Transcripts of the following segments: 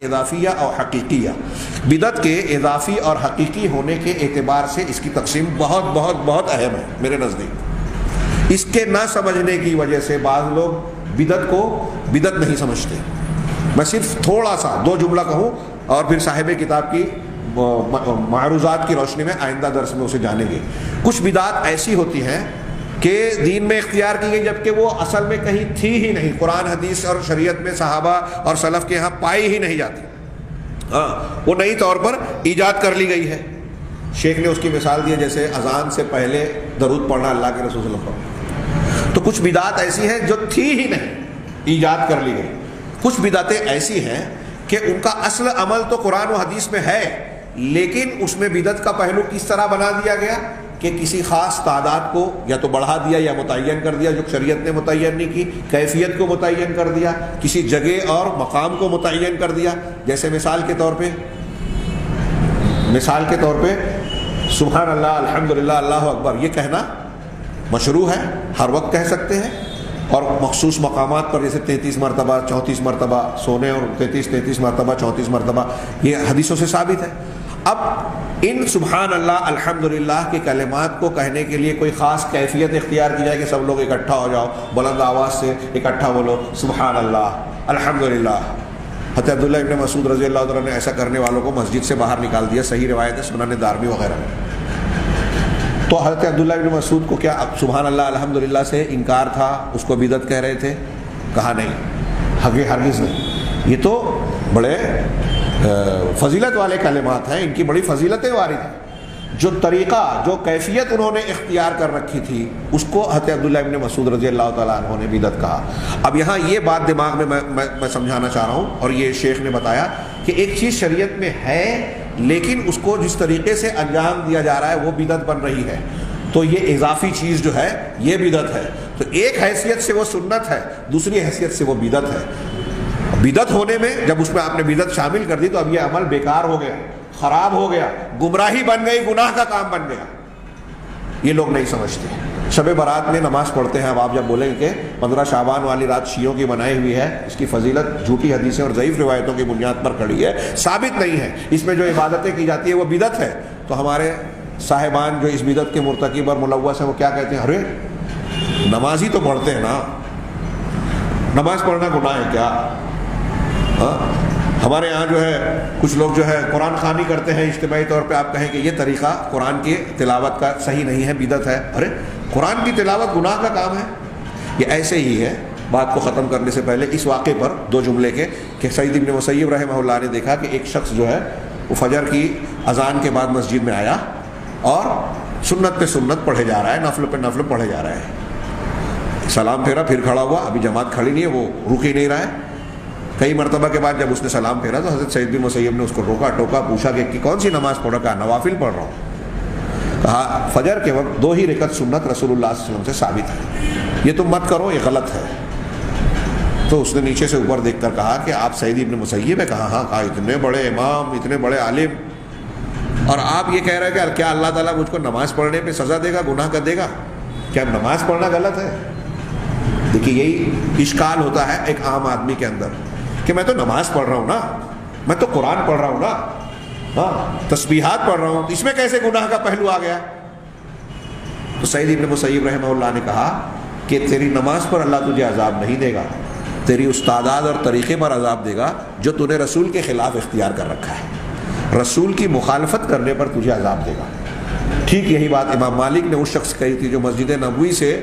اضافیہ اور حقیقیہ، بدعت کے اضافی اور حقیقی ہونے کے اعتبار سے اس کی تقسیم بہت بہت بہت اہم ہے میرے نزدیک۔ اس کے نہ سمجھنے کی وجہ سے بعض لوگ بدعت کو بدعت نہیں سمجھتے۔ میں صرف تھوڑا سا دو جملہ کہوں اور پھر صاحب کتاب کی معروضات کی روشنی میں آئندہ درس میں اسے جانیں گے۔ کچھ بدعات ایسی ہوتی ہیں کہ دین میں اختیار کی گئی جبکہ وہ اصل میں کہیں تھی ہی نہیں، قرآن حدیث اور شریعت میں صحابہ اور سلف کے ہاں پائی ہی نہیں جاتی، وہ نئی طور پر ایجاد کر لی گئی ہے۔ شیخ نے اس کی مثال دی ہے جیسے اذان سے پہلے درود پڑھنا اللہ کے رسول صلی اللہ علیہ وسلم۔ تو کچھ بدعات ایسی ہیں جو تھی ہی نہیں، ایجاد کر لی گئی۔ کچھ بدعتیں ایسی ہیں کہ ان کا اصل عمل تو قرآن و حدیث میں ہے، لیکن اس میں بدعت کا پہلو کس طرح بنا دیا گیا کہ کسی خاص تعداد کو یا تو بڑھا دیا یا متعین کر دیا جو شریعت نے متعین نہیں کی، کیفیت کو متعین کر دیا، کسی جگہ اور مقام کو متعین کر دیا۔ جیسے مثال کے طور پہ سبحان اللہ، الحمدللہ، اللہ اکبر، یہ کہنا مشروع ہے، ہر وقت کہہ سکتے ہیں، اور مخصوص مقامات پر جیسے 33 مرتبہ 34 مرتبہ سونے اور 33 مرتبہ 34 مرتبہ، یہ حدیثوں سے ثابت ہے۔ اب ان سبحان اللہ الحمدللہ کے کلمات کو کہنے کے لیے کوئی خاص کیفیت اختیار کی جائے کہ سب لوگ اکٹھا ہو جاؤ، بلند آواز سے اکٹھا بولو سبحان اللہ الحمدللہ۔ حضرت عبداللہ ابن مسعود رضی اللہ عنہ نے ایسا کرنے والوں کو مسجد سے باہر نکال دیا، صحیح روایت ہے سنن دارمی وغیرہ میں۔ تو حضرت عبداللہ ابن مسعود کو کیا اب سبحان اللہ الحمدللہ سے انکار تھا، اس کو بدعت کہہ رہے تھے؟ کہا نہیں، ہرگز نہیں۔ یہ تو بڑے فضیلت والے کلمات ہیں، ان کی بڑی فضیلتیں وارد ہیں۔ جو طریقہ، جو کیفیت انہوں نے اختیار کر رکھی تھی اس کو حضرت عبداللہ ابن مسعود رضی اللہ تعالیٰ عنہ نے بدعت کہا۔ اب یہاں یہ بات دماغ میں میں سمجھانا چاہ رہا ہوں، اور یہ شیخ نے بتایا کہ ایک چیز شریعت میں ہے لیکن اس کو جس طریقے سے انجام دیا جا رہا ہے وہ بدعت بن رہی ہے، تو یہ اضافی چیز جو ہے یہ بدعت ہے۔ تو ایک حیثیت سے وہ سنت ہے، دوسری حیثیت سے وہ بدعت ہے۔ بدعت ہونے میں جب اس میں آپ نے بدعت شامل کر دی تو اب یہ عمل بیکار ہو گیا، خراب ہو گیا، گمراہی بن گئی، گناہ کا کام بن گیا۔ یہ لوگ نہیں سمجھتے۔ شب برات میں نماز پڑھتے ہیں، اب آپ جب بولیں کہ 15 شعبان والی رات شیعوں کی بنائی ہوئی ہے، اس کی فضیلت جھوٹی حدیثیں اور ضعیف روایتوں کی بنیاد پر کھڑی ہے، ثابت نہیں ہے، اس میں جو عبادتیں کی جاتی ہیں وہ بدعت ہے، تو ہمارے صاحبان جو اس بدعت کے مرتکب اور ملوث ہیں وہ کیا کہتے ہیں؟ ارے نماز ہی تو پڑھتے ہیں نا، نماز پڑھنا گناہ ہے کیا؟ ہمارے یہاں جو ہے کچھ لوگ جو ہے قرآن خوانی کرتے ہیں اجتماعی طور پہ، آپ کہیں کہ یہ طریقہ قرآن کی تلاوت کا صحیح نہیں ہے، بدعت ہے۔ ارے قرآن کی تلاوت گناہ کا کام ہے؟ یہ ایسے ہی ہے۔ بات کو ختم کرنے سے پہلے اس واقعے پر دو جملے کے کہ سعید ابن مسیب رحمہ اللہ نے دیکھا کہ ایک شخص جو ہے وہ فجر کی اذان کے بعد مسجد میں آیا اور سنت پہ سنت پڑھے جا رہا ہے، نفل پہ نفل پڑھے جا رہا ہے۔ سلام پھیرا، پھر کھڑا ہوا، ابھی جماعت کھڑی نہیں ہے، وہ رک ہی نہیں رہا ہے۔ کئی مرتبہ کے بعد جب اس نے سلام پھیرا تو حضرت سعید بن مسیب نے اس کو روکا ٹوکا، پوچھا کہ کون سی نماز پڑھ رہا؟ کہا نوافل پڑھ رہا ہوں۔ کہا فجر کے وقت 2 ہی رکعت سنت رسول اللہ صلی اللہ علیہ وسلم سے ثابت ہے، یہ تم مت کرو، یہ غلط ہے۔ تو اس نے نیچے سے اوپر دیکھ کر کہا کہ آپ سعید بن مسیب ہے؟ کہا ہاں۔ کہا اتنے بڑے امام، اتنے بڑے عالم، اور آپ یہ کہہ رہے ہیں کہ کیا اللہ تعالیٰ مجھ کو نماز پڑھنے پہ سزا دے گا، گناہ کا دے گا؟ کیا نماز پڑھنا غلط ہے؟ دیکھیے یہی اشکال ہوتا ہے ایک عام آدمی کے اندر کہ میں تو نماز پڑھ رہا ہوں نا، میں تو قرآن پڑھ رہا ہوں نا، ہاں تسبیحات پڑھ رہا ہوں، اس میں کیسے گناہ کا پہلو آ گیا؟ تو سعید ابن مسیب رحمہ اللہ نے کہا کہ تیری نماز پر اللہ تجھے عذاب نہیں دے گا، تیری استعداد اور طریقے پر عذاب دے گا جو تو نے رسول کے خلاف اختیار کر رکھا ہے، رسول کی مخالفت کرنے پر تجھے عذاب دے گا۔ ٹھیک یہی بات امام مالک نے اس شخص کہی تھی جو مسجد نبوی سے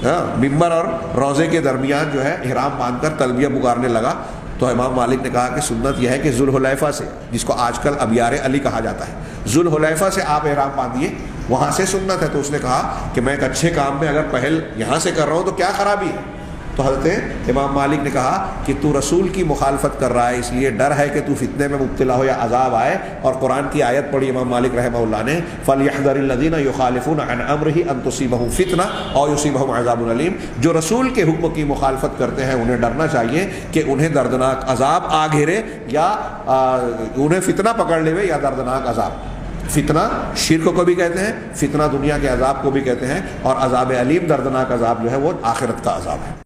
ممبر اور روضے کے درمیان جو ہے احرام باندھ کر تلبیہ پکارنے لگا، تو امام مالک نے کہا کہ سنت یہ ہے کہ ذوالحلیفہ سے، جس کو آج کل ابیار علی کہا جاتا ہے، ذوالحلیفہ سے آپ احرام باندھیے، وہاں سے سنت ہے۔ تو اس نے کہا کہ میں ایک اچھے کام میں اگر پہل یہاں سے کر رہا ہوں تو کیا خرابی ہے؟ تو حضرت امام مالک نے کہا کہ تو رسول کی مخالفت کر رہا ہے، اس لیے ڈر ہے کہ تو فتنے میں مبتلا ہو یا عذاب آئے، اور قرآن کی آیت پڑھی امام مالک رحمہ اللہ نے، فَلْيَحْذَرِ الَّذِينَ يُخَالِفُونَ عَنْ أَمْرِهِ أَن تُصِيبَهُمْ فِتْنَةٌ أَوْ يُصِيبَهُمْ عَذَابٌ أَلِيمٌ۔ جو رسول کے حکم کی مخالفت کرتے ہیں انہیں ڈرنا چاہیے کہ انہیں دردناک عذاب آ گھیرے، یا انہیں فتنہ پکڑ لے یا دردناک عذاب۔ فتنہ شرک کو بھی کہتے ہیں، فتنہ دنیا کے عذاب کو بھی کہتے ہیں، اور عذاب علیم دردناک عذاب جو ہے وہ آخرت کا عذاب ہے۔